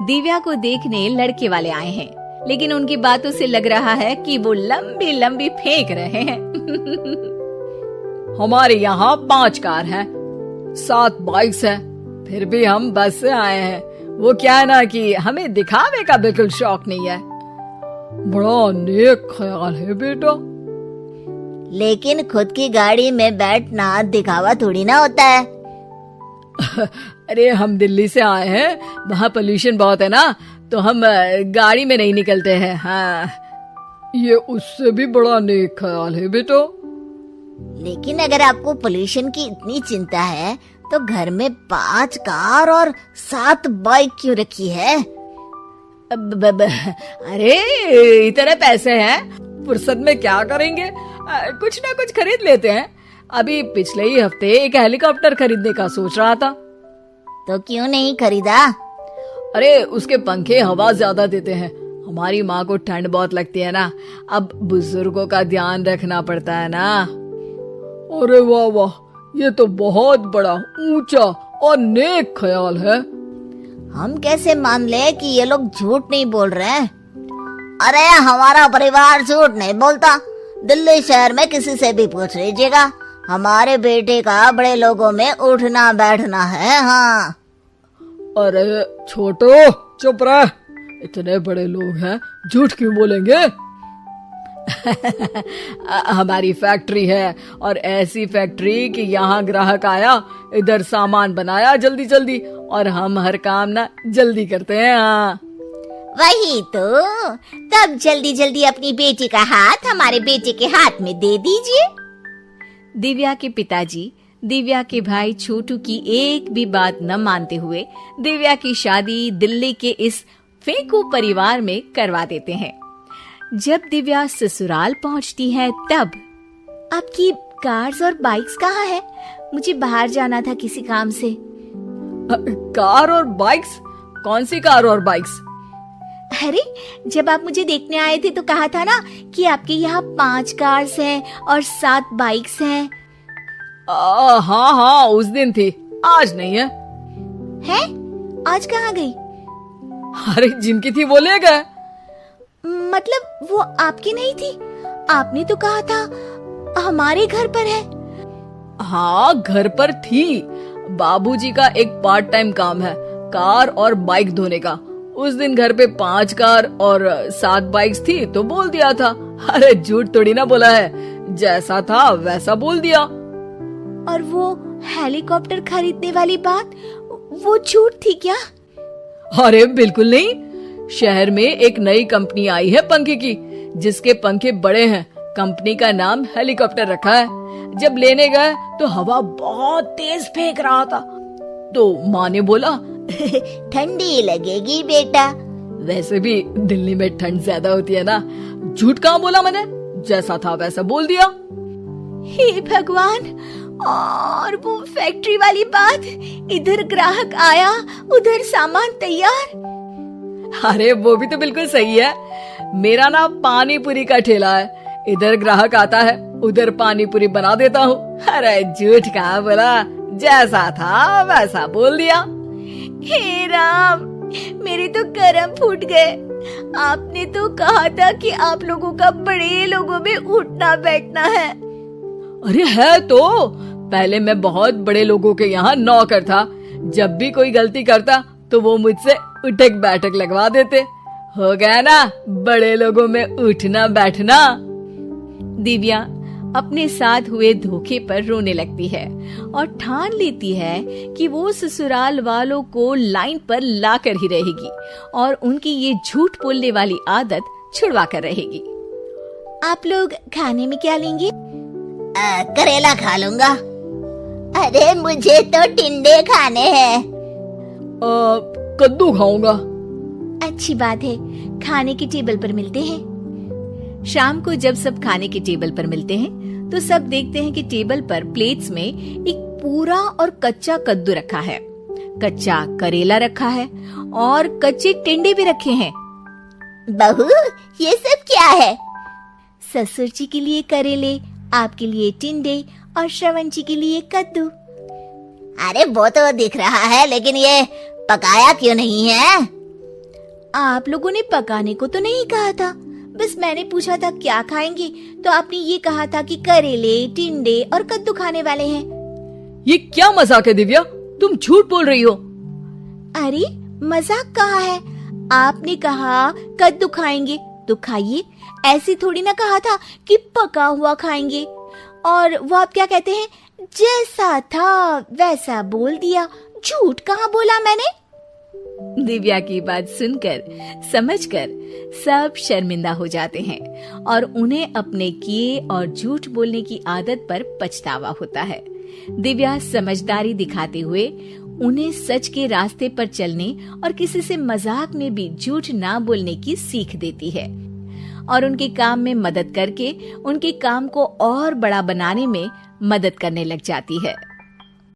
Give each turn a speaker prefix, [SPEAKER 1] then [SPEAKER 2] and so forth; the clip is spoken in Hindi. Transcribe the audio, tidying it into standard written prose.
[SPEAKER 1] दिव्या को देखने लड़के वाले आए हैं, लेकिन उनकी बातों से लग रहा है कि वो लंबी लंबी फेंक रहे हैं।
[SPEAKER 2] हमारे यहाँ 5 कार हैं, 7 बाइक्स हैं, फिर भी हम बस से आए हैं। वो क्या है ना कि हमें दिखावे का बिल्कुल शौक नहीं है। बड़ा नेक ख्याल है बेटा।
[SPEAKER 3] लेकिन खुद की गाड़ी में बैठना दिखावा थोड़ी ना होता है।
[SPEAKER 2] अरे हम दिल्ली से आए हैं, वहाँ पोल्यूशन बहुत है ना, तो हम गाड़ी में नहीं निकलते हैं। हाँ, ये उससे भी बड़ा नेक ख्याल है बेटा।
[SPEAKER 3] लेकिन अगर आपको पोल्यूशन की इतनी चिंता है तो घर में 5 कार और 7 बाइक क्यों रखी है?
[SPEAKER 2] अरे इतने पैसे हैं, फुर्सत में क्या करेंगे, कुछ ना कुछ खरीद लेते हैं। अभी पिछले ही हफ्ते एक हेलीकॉप्टर खरीदने का सोच रहा था।
[SPEAKER 3] तो क्यों नहीं खरीदा?
[SPEAKER 2] अरे उसके पंखे हवा ज्यादा देते हैं, हमारी माँ को ठंड बहुत लगती है ना, अब बुजुर्गों का ध्यान रखना पड़ता है ना। अरे वाह वाह, ये तो बहुत बड़ा ऊंचा और नेक ख्याल है।
[SPEAKER 3] हम कैसे मान ले कि ये लोग झूठ नहीं बोल रहे हैं? अरे हमारा परिवार झूठ नहीं बोलता। दिल्ली शहर में किसी से भी पूछ लीजिएगा, हमारे बेटे का बड़े लोगों में उठना बैठना है। हाँ।
[SPEAKER 2] अरे छोटो चुप रह, इतने बड़े लोग हैं, झूठ क्यों बोलेंगे? हमारी फैक्ट्री है, और ऐसी फैक्ट्री कि यहाँ ग्राहक आया, इधर सामान बनाया जल्दी जल्दी, और हम हर काम ना जल्दी करते हैं। हाँ
[SPEAKER 3] वही तो, तब जल्दी जल्दी अपनी बेटी का हाथ हमारे बेटे के हाथ में दे दीजिए।
[SPEAKER 1] दिव्या के पिताजी दिव्या के भाई छोटू की एक भी बात न मानते हुए दिव्या की शादी दिल्ली के इस फेंकू परिवार में करवा देते हैं। जब दिव्या ससुराल पहुंचती है तब आपकी कार्स और बाइक्स कहाँ है? मुझे बाहर जाना था किसी काम से।
[SPEAKER 2] कार और बाइक्स? कौन सी कार और बाइक्स?
[SPEAKER 1] अरे जब आप मुझे देखने आए थे तो कहा था ना कि आपके यहाँ 5 कार्स हैं और 7 बाइक्स हैं।
[SPEAKER 2] हाँ हाँ उस दिन थी, आज नहीं है।
[SPEAKER 1] हैं? आज कहाँ गई?
[SPEAKER 2] अरे जिनकी थी वो ले गए।
[SPEAKER 1] मतलब वो आपकी नहीं थी? आपने तो कहा था हमारे घर पर है।
[SPEAKER 2] हाँ घर पर थी, बाबूजी का एक पार्ट टाइम काम है कार और बाइक धोने का। उस दिन घर पे 5 कार और 7 बाइक्स थी तो बोल दिया था। अरे झूठ थोड़ी ना बोला है, जैसा था वैसा बोल दिया।
[SPEAKER 1] और वो हेलीकॉप्टर खरीदने वाली बात, वो झूठ थी क्या?
[SPEAKER 2] अरे बिल्कुल नहीं, शहर में एक नई कंपनी आई है पंखे की, जिसके पंखे बड़े हैं। कंपनी का नाम हेलीकॉप्टर रखा है। जब लेने गए तो हवा बहुत तेज फेंक रहा था, तो माँ ने बोला
[SPEAKER 3] ठंडी लगेगी बेटा।
[SPEAKER 2] वैसे भी दिल्ली में ठंड ज्यादा होती है ना। झूठ कहाँ बोला मैंने, जैसा था वैसा बोल दिया।
[SPEAKER 1] हे भगवान, और वो फैक्ट्री वाली बात, इधर ग्राहक आया उधर सामान तैयार।
[SPEAKER 2] अरे वो भी तो बिल्कुल सही है। मेरा ना पानी पूरी का ठेला है, इधर ग्राहक आता है उधर पानी पूरी बना देता हूँ। अरे झूठ कहाँ बोला, जैसा था वैसा बोल दिया।
[SPEAKER 1] हे राम, मेरे तो कर्म फूट गए। आपने तो कहा था कि आप लोगों का बड़े लोगों में उठना बैठना है।
[SPEAKER 2] अरे है तो, पहले मैं बहुत बड़े लोगों के यहाँ नौकर था। जब भी कोई गलती करता तो वो मुझसे उठक बैठक लगवा देते। हो गया ना बड़े लोगों में उठना बैठना।
[SPEAKER 1] दिव्या अपने साथ हुए धोखे पर रोने लगती है और ठान लेती है कि वो ससुराल वालों को लाइन पर लाकर ही रहेगी और उनकी ये झूठ बोलने वाली आदत छुड़वा कर रहेगी। आप लोग खाने में क्या लेंगे?
[SPEAKER 3] करेला खा लूंगा। अरे मुझे तो टिंडे खाने हैं।
[SPEAKER 2] कद्दू खाऊंगा।
[SPEAKER 1] अच्छी बात है, खाने की टेबल पर मिलते हैं। शाम को जब सब खाने की टेबल पर मिलते हैं तो सब देखते हैं कि टेबल पर प्लेट्स में एक पूरा और कच्चा कद्दू रखा है, कच्चा करेला रखा है और कच्चे टिंडे भी रखे हैं।
[SPEAKER 3] बहू ये सब क्या है?
[SPEAKER 1] ससुर जी के लिए करेले, आपके लिए टिंडे और श्रवण जी के लिए कद्दू।
[SPEAKER 3] अरे वो तो दिख रहा है, लेकिन ये पकाया क्यों नहीं है?
[SPEAKER 1] आप लोगों ने पकाने को तो नहीं कहा था, बस मैंने पूछा था क्या खाएंगे, तो आपने ये कहा था कि करेले, टिंडे और कद्दू खाने वाले हैं।
[SPEAKER 2] ये क्या मजाक है दिव्या, तुम झूठ बोल रही हो।
[SPEAKER 1] अरे मजाक कहा है, आपने कहा कद्दू खाएंगे तो खाइए, ऐसी थोड़ी ना कहा था कि पका हुआ खाएंगे। और वो आप क्या कहते हैं, जैसा था वैसा बोल दिया, झूठ कहाँ बोला मैंने। दिव्या की बात सुनकर, समझकर सब शर्मिंदा हो जाते हैं और उन्हें अपने किए और झूठ बोलने की आदत पर पछतावा होता है। दिव्या समझदारी दिखाते हुए उन्हें सच के रास्ते पर चलने और किसी से मजाक में भी झूठ ना बोलने की सीख देती है और उनके काम में मदद करके उनके काम को और बड़ा बनाने में मदद करने लग जाती है।